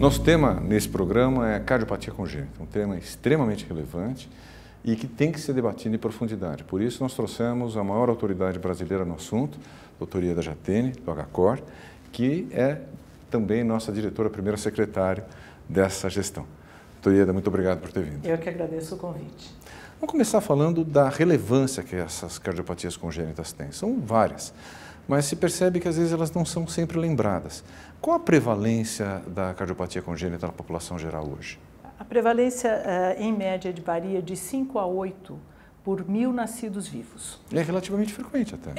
Nosso tema nesse programa é cardiopatia congênita, um tema extremamente relevante e que tem que ser debatido em profundidade. Por isso, nós trouxemos a maior autoridade brasileira no assunto, a doutora Ieda Jatene, do HCOR, que é também nossa diretora, primeira secretária dessa gestão. Doutora Ieda, muito obrigado por ter vindo. Eu que agradeço o convite. Vamos começar falando da relevância que essas cardiopatias congênitas têm. São várias, mas se percebe que às vezes elas não são sempre lembradas. Qual a prevalência da cardiopatia congênita na população geral hoje? A prevalência, em média, varia de 5 a 8 por 1.000 nascidos vivos. É relativamente frequente até.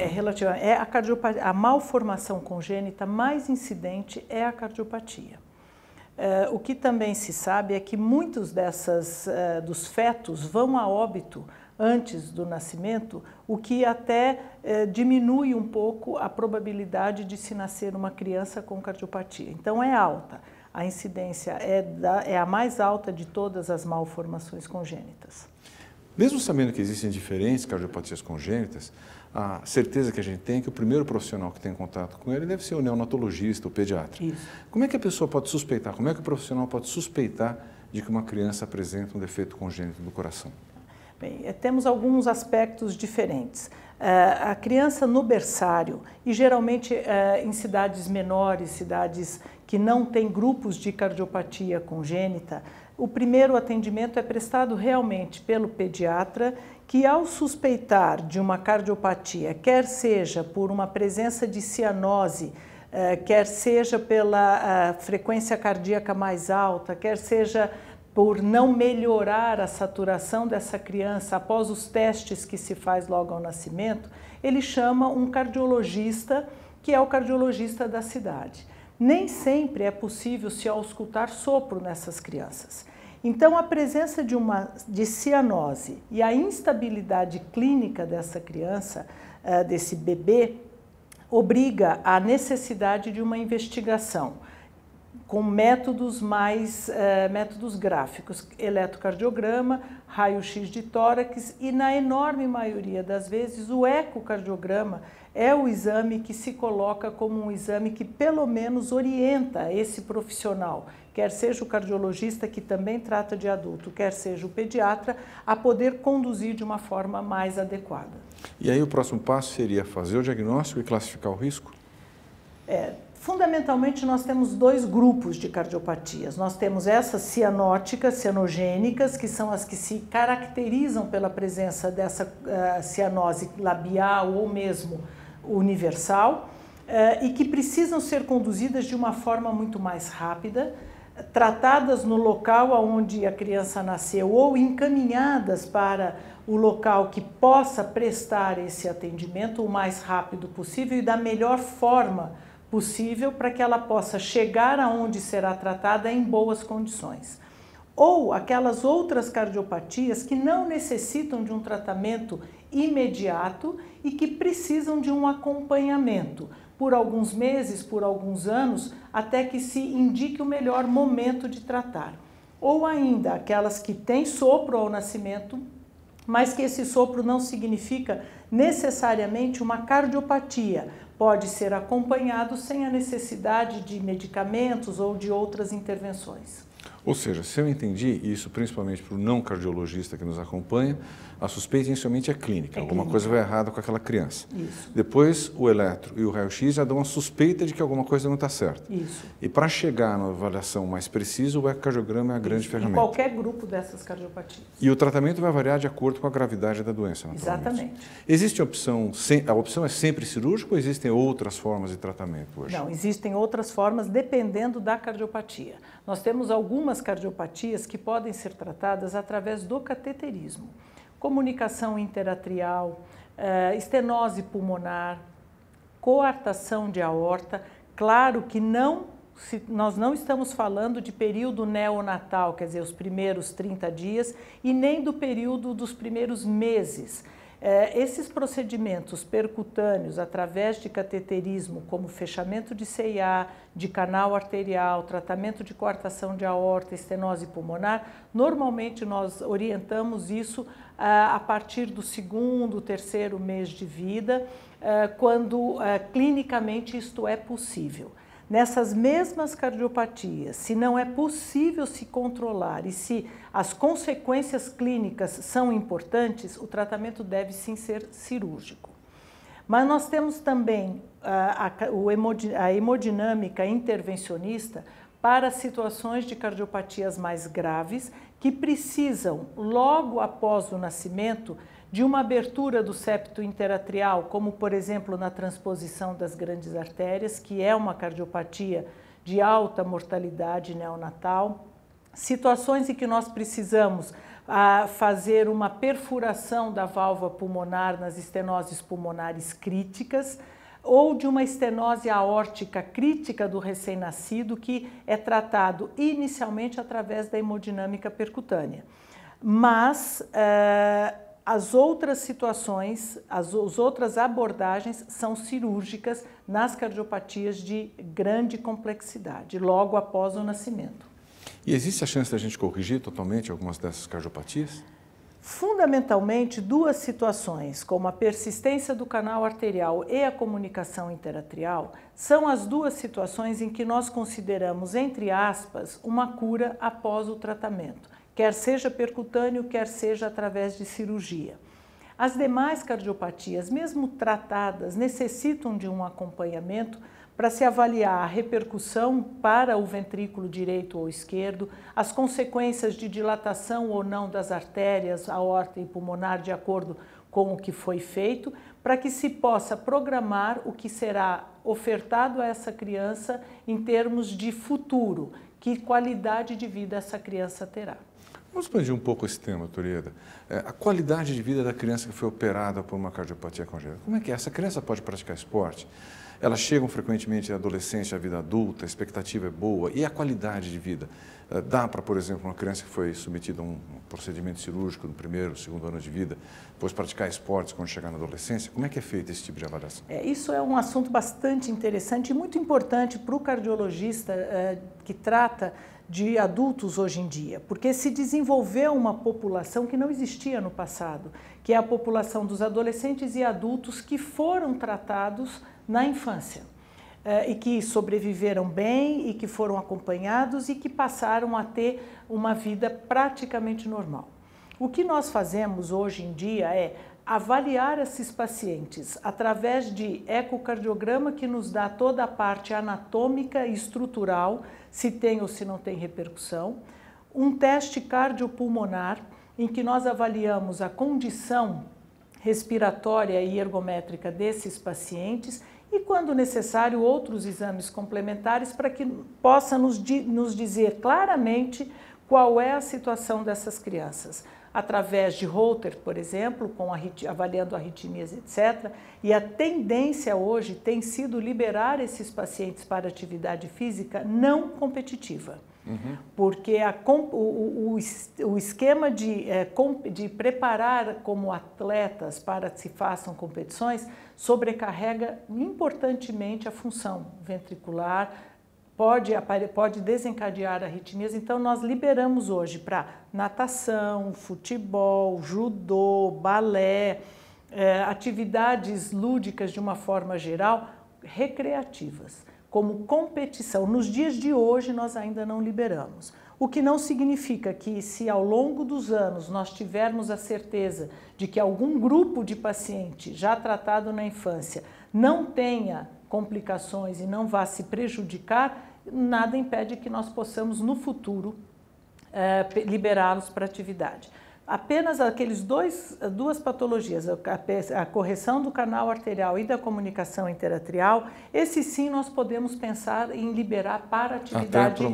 A malformação congênita mais incidente é a cardiopatia. O que também se sabe é que muitos dos fetos vão a óbito antes do nascimento, o que até diminui um pouco a probabilidade de se nascer uma criança com cardiopatia. Então é alta, a incidência é a mais alta de todas as malformações congênitas. Mesmo sabendo que existem diferentes cardiopatias congênitas, a certeza que a gente tem é que o primeiro profissional que tem contato com ele deve ser o neonatologista, o pediatra. Isso. Como é que a pessoa pode suspeitar, como é que o profissional pode suspeitar de que uma criança apresenta um defeito congênito do coração? Bem, temos alguns aspectos diferentes. A criança no berçário, e geralmente em cidades menores, cidades que não têm grupos de cardiopatia congênita, o primeiro atendimento é prestado realmente pelo pediatra, que ao suspeitar de uma cardiopatia, quer seja por uma presença de cianose, quer seja pela frequência cardíaca mais alta, quer seja por não melhorar a saturação dessa criança após os testes que se faz logo ao nascimento, ele chama um cardiologista, que é o cardiologista da cidade. Nem sempre é possível se auscultar sopro nessas crianças. Então, a presença de cianose e a instabilidade clínica dessa criança, desse bebê, obriga à necessidade de uma investigação com métodos gráficos, eletrocardiograma, raio-x de tórax e, na enorme maioria das vezes, o ecocardiograma é o exame que se coloca como um exame que pelo menos orienta esse profissional, quer seja o cardiologista que também trata de adulto, quer seja o pediatra, a poder conduzir de uma forma mais adequada. E aí o próximo passo seria fazer o diagnóstico e classificar o risco? Fundamentalmente, nós temos dois grupos de cardiopatias. Nós temos essas cianóticas, cianogênicas, que são as que se caracterizam pela presença dessa cianose labial ou mesmo universal, e que precisam ser conduzidas de uma forma muito mais rápida, tratadas no local onde a criança nasceu ou encaminhadas para o local que possa prestar esse atendimento o mais rápido possível e da melhor forma possível para que ela possa chegar aonde será tratada em boas condições. Ou aquelas outras cardiopatias que não necessitam de um tratamento imediato e que precisam de um acompanhamento por alguns meses, por alguns anos, até que se indique o melhor momento de tratar. Ou ainda aquelas que têm sopro ao nascimento, mas que esse sopro não significa necessariamente uma cardiopatia, pode ser acompanhado sem a necessidade de medicamentos ou de outras intervenções. Ou seja, se eu entendi isso, principalmente para o não cardiologista que nos acompanha, a suspeita inicialmente é clínica, alguma coisa vai errada com aquela criança. Isso. Depois o eletro e o raio-x já dão uma suspeita de que alguma coisa não está certa. Isso. E para chegar na avaliação mais precisa, o ecocardiograma é a grande ferramenta. Em qualquer grupo dessas cardiopatias. E o tratamento vai variar de acordo com a gravidade da doença, naturalmente. Exatamente. Existe a opção é sempre cirúrgica ou existem outras formas de tratamento hoje? Não, existem outras formas dependendo da cardiopatia. Nós temos algumas cardiopatias que podem ser tratadas através do cateterismo. Comunicação interatrial, estenose pulmonar, coartação de aorta. Claro que nós não estamos falando de período neonatal, quer dizer, os primeiros 30 dias, e nem do período dos primeiros meses. Esses procedimentos percutâneos através de cateterismo, como fechamento de CIA, de canal arterial, tratamento de coartação de aorta, estenose pulmonar, normalmente nós orientamos isso a partir do segundo, terceiro mês de vida, quando clinicamente isto é possível. Nessas mesmas cardiopatias, se não é possível se controlar e se as consequências clínicas são importantes, o tratamento deve sim ser cirúrgico. Mas nós temos também a hemodinâmica intervencionista para situações de cardiopatias mais graves que precisam, logo após o nascimento, de uma abertura do septo interatrial, como por exemplo na transposição das grandes artérias, que é uma cardiopatia de alta mortalidade neonatal, situações em que nós precisamos fazer uma perfuração da válvula pulmonar nas estenoses pulmonares críticas, ou de uma estenose aórtica crítica do recém-nascido, que é tratado inicialmente através da hemodinâmica percutânea. Mas as outras situações, as outras abordagens são cirúrgicas nas cardiopatias de grande complexidade, logo após o nascimento. E existe a chance da gente corrigir totalmente algumas dessas cardiopatias? Fundamentalmente, duas situações, como a persistência do canal arterial e a comunicação interatrial, são as duas situações em que nós consideramos, entre aspas, uma cura após o tratamento, quer seja percutâneo, quer seja através de cirurgia. As demais cardiopatias, mesmo tratadas, necessitam de um acompanhamento para se avaliar a repercussão para o ventrículo direito ou esquerdo, as consequências de dilatação ou não das artérias, aorta e pulmonar, de acordo com o que foi feito, para que se possa programar o que será ofertado a essa criança em termos de futuro, que qualidade de vida essa criança terá. Vamos expandir um pouco esse tema, doutora Ieda. A qualidade de vida da criança que foi operada por uma cardiopatia congênita. Como é que é? Essa criança pode praticar esporte? Elas chegam frequentemente à adolescência, à vida adulta, a expectativa é boa. E a qualidade de vida? Dá para, por exemplo, uma criança que foi submetida a um procedimento cirúrgico no primeiro, segundo ano de vida, depois praticar esportes quando chegar na adolescência? Como é que é feito esse tipo de avaliação? Isso é um assunto bastante interessante e muito importante para o cardiologista que trata de adultos hoje em dia, porque se desenvolveu uma população que não existia no passado, que é a população dos adolescentes e adultos que foram tratados na infância e que sobreviveram bem e que foram acompanhados e que passaram a ter uma vida praticamente normal. O que nós fazemos hoje em dia é avaliar esses pacientes através de ecocardiograma, que nos dá toda a parte anatômica e estrutural, se tem ou se não tem repercussão, um teste cardiopulmonar, em que nós avaliamos a condição respiratória e ergométrica desses pacientes e, quando necessário, outros exames complementares para que possa nos dizer claramente qual é a situação dessas crianças. Através de Holter, por exemplo, avaliando arritmias, etc. E a tendência hoje tem sido liberar esses pacientes para atividade física não competitiva. Porque o esquema de preparar como atletas para que se façam competições sobrecarrega importantemente a função ventricular, pode desencadear arritmias. Então nós liberamos hoje para natação, futebol, judô, balé, atividades lúdicas de uma forma geral, recreativas, como competição. Nos dias de hoje nós ainda não liberamos, o que não significa que, se ao longo dos anos nós tivermos a certeza de que algum grupo de paciente já tratado na infância não tenha complicações e não vá se prejudicar, nada impede que nós possamos no futuro liberá-los para atividade. Apenas aqueles duas patologias, a correção do canal arterial e da comunicação interatrial, esse sim nós podemos pensar em liberar para atividade.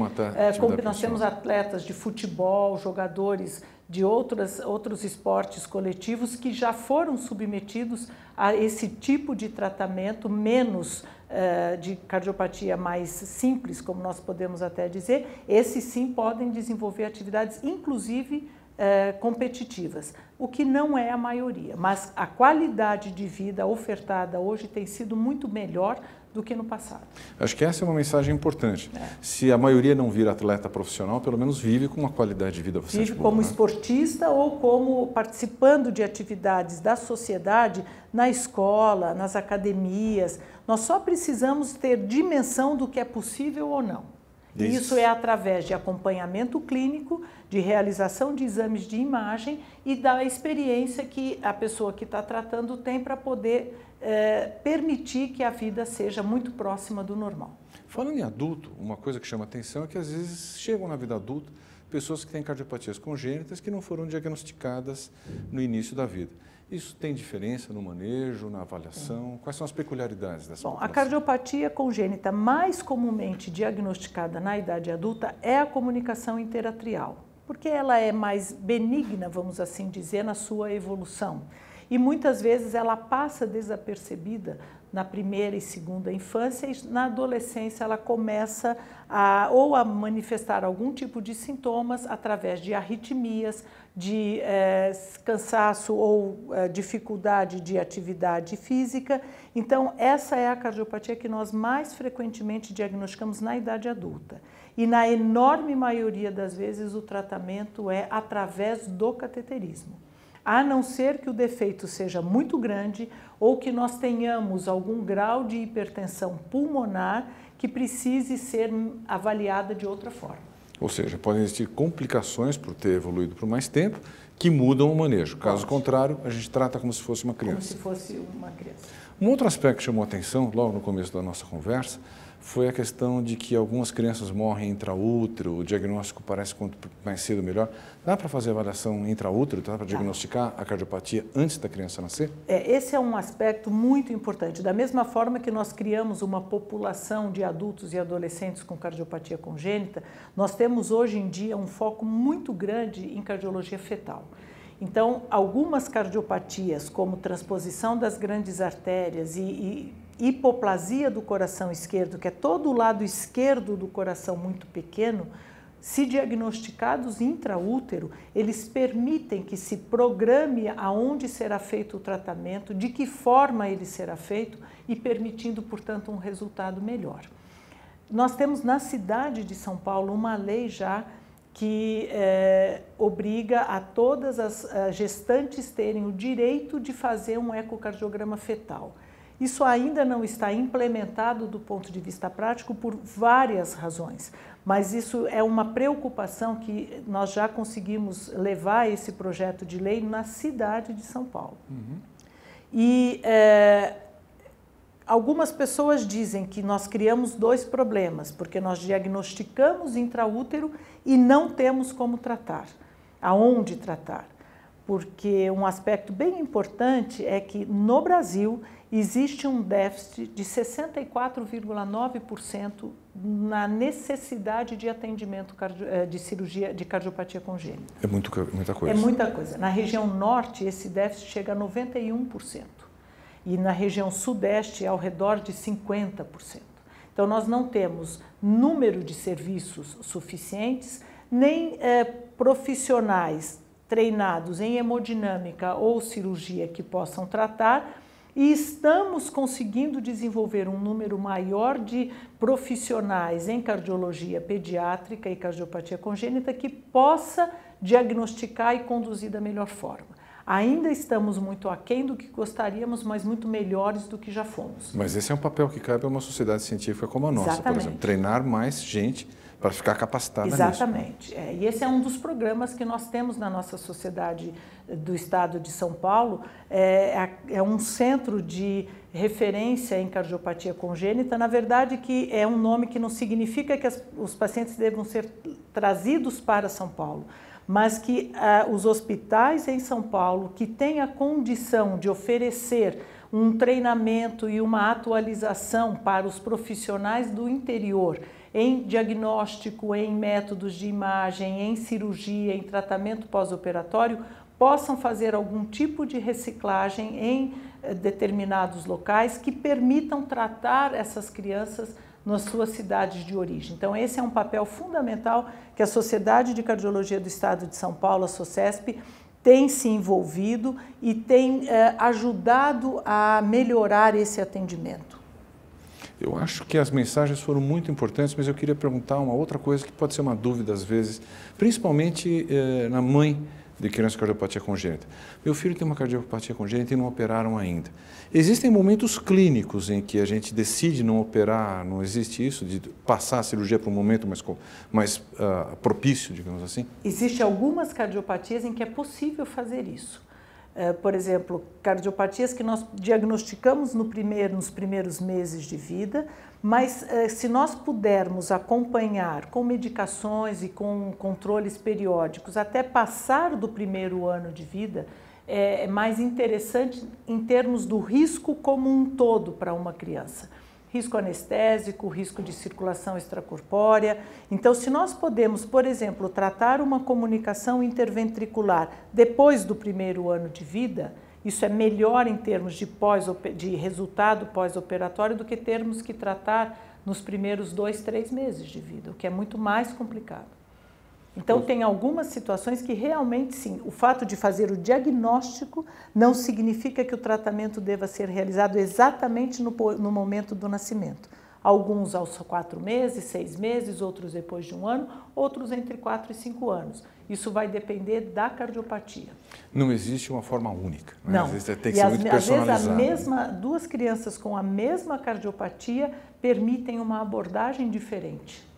Nós temos atletas de futebol, jogadores de outros esportes coletivos que já foram submetidos a esse tipo de tratamento, menos de cardiopatia mais simples, como nós podemos até dizer. Esses sim podem desenvolver atividades, inclusive competitivas, o que não é a maioria, mas a qualidade de vida ofertada hoje tem sido muito melhor do que no passado. Acho que essa é uma mensagem importante. Se a maioria não vira atleta profissional, pelo menos vive com uma qualidade de vida bastante vive boa, como né? esportista ou como participando de atividades da sociedade na escola, nas academias. Nós só precisamos ter dimensão do que é possível ou não. E isso é através de acompanhamento clínico, de realização de exames de imagem e da experiência que a pessoa que está tratando tem para poder permitir que a vida seja muito próxima do normal. Falando em adulto, uma coisa que chama atenção é que às vezes chegam na vida adulta pessoas que têm cardiopatias congênitas que não foram diagnosticadas no início da vida. Isso tem diferença no manejo, na avaliação? Quais são as peculiaridades dessa população? A cardiopatia congênita mais comumente diagnosticada na idade adulta é a comunicação interatrial, porque ela é mais benigna, vamos assim dizer, na sua evolução. E muitas vezes ela passa desapercebida na primeira e segunda infância e na adolescência ela começa a manifestar algum tipo de sintomas através de arritmias, de cansaço ou dificuldade de atividade física. Então, essa é a cardiopatia que nós mais frequentemente diagnosticamos na idade adulta. E na enorme maioria das vezes o tratamento é através do cateterismo. A não ser que o defeito seja muito grande ou que nós tenhamos algum grau de hipertensão pulmonar que precise ser avaliada de outra forma. Ou seja, podem existir complicações por ter evoluído por mais tempo que mudam o manejo. Caso contrário, a gente trata como se fosse uma criança. Como se fosse uma criança. Um outro aspecto que chamou a atenção, logo no começo da nossa conversa, foi a questão de que algumas crianças morrem intraútero, o diagnóstico parece quanto mais cedo melhor. Dá para fazer avaliação intraútero, dá para diagnosticar a cardiopatia antes da criança nascer? Esse é um aspecto muito importante. Da mesma forma que nós criamos uma população de adultos e adolescentes com cardiopatia congênita, nós temos hoje em dia um foco muito grande em cardiologia fetal. Então, algumas cardiopatias, como transposição das grandes artérias e hipoplasia do coração esquerdo, que é todo o lado esquerdo do coração muito pequeno, se diagnosticados intraútero, eles permitem que se programe aonde será feito o tratamento, de que forma ele será feito e permitindo, portanto, um resultado melhor. Nós temos na cidade de São Paulo uma lei já que obriga a todas as gestantes terem o direito de fazer um ecocardiograma fetal. Isso ainda não está implementado do ponto de vista prático por várias razões, mas isso é uma preocupação que nós já conseguimos levar esse projeto de lei na cidade de São Paulo. E algumas pessoas dizem que nós criamos dois problemas, porque nós diagnosticamos intraútero e não temos como tratar, aonde tratar. Porque um aspecto bem importante é que no Brasil existe um déficit de 64,9% na necessidade de atendimento de cirurgia de cardiopatia congênita. É muita coisa. É muita coisa. Na região norte, esse déficit chega a 91%. E na região sudeste, ao redor de 50%. Então, nós não temos número de serviços suficientes, nem profissionais treinados em hemodinâmica ou cirurgia que possam tratar, e estamos conseguindo desenvolver um número maior de profissionais em cardiologia pediátrica e cardiopatia congênita que possa diagnosticar e conduzir da melhor forma. Ainda estamos muito aquém do que gostaríamos, mas muito melhores do que já fomos. Mas esse é um papel que cabe a uma sociedade científica como a nossa, Exatamente. Por exemplo, treinar mais gente para ficar capacitada nisso. Exatamente. E esse é um dos programas que nós temos na nossa sociedade do estado de São Paulo. É um centro de referência em cardiopatia congênita. Na verdade, que é um nome que não significa que os pacientes devam ser trazidos para São Paulo, mas que os hospitais em São Paulo que têm a condição de oferecer um treinamento e uma atualização para os profissionais do interior em diagnóstico, em métodos de imagem, em cirurgia, em tratamento pós-operatório, possam fazer algum tipo de reciclagem em determinados locais que permitam tratar essas crianças nas suas cidades de origem. Então, esse é um papel fundamental que a Sociedade de Cardiologia do Estado de São Paulo, a SOCESP, tem se envolvido e tem ajudado a melhorar esse atendimento. Eu acho que as mensagens foram muito importantes, mas eu queria perguntar uma outra coisa que pode ser uma dúvida às vezes, principalmente na mãe de criança com cardiopatia congênita. Meu filho tem uma cardiopatia congênita e não operaram ainda. Existem momentos clínicos em que a gente decide não operar, não existe isso, de passar a cirurgia para um momento mais propício, digamos assim? Existem algumas cardiopatias em que é possível fazer isso. Por exemplo, cardiopatias que nós diagnosticamos nos primeiros meses de vida, mas se nós pudermos acompanhar com medicações e com controles periódicos até passar do primeiro ano de vida, é mais interessante em termos do risco como um todo para uma criança. Risco anestésico, risco de circulação extracorpórea. Então, se nós podemos, por exemplo, tratar uma comunicação interventricular depois do primeiro ano de vida, isso é melhor em termos de resultado pós-operatório do que termos que tratar nos primeiros 2, 3 meses de vida, o que é muito mais complicado. Então, tem algumas situações que realmente, sim, o fato de fazer o diagnóstico não significa que o tratamento deva ser realizado exatamente no momento do nascimento. Alguns aos 4 meses, 6 meses, outros depois de 1 ano, outros entre 4 e 5 anos. Isso vai depender da cardiopatia. Não existe uma forma única. Né? Não. Às vezes tem que ser muito personalizado. Às vezes, duas crianças com a mesma cardiopatia permitem uma abordagem diferente.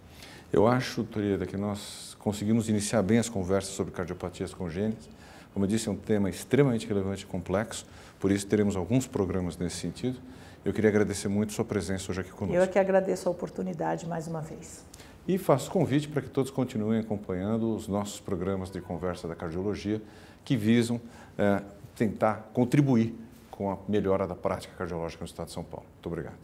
Eu acho, doutora Ieda, que nós conseguimos iniciar bem as conversas sobre cardiopatias congênitas. Como eu disse, é um tema extremamente relevante e complexo, por isso teremos alguns programas nesse sentido. Eu queria agradecer muito a sua presença hoje aqui conosco. Eu é que agradeço a oportunidade mais uma vez. E faço convite para que todos continuem acompanhando os nossos programas de conversa da cardiologia, que visam tentar contribuir com a melhora da prática cardiológica no estado de São Paulo. Muito obrigado.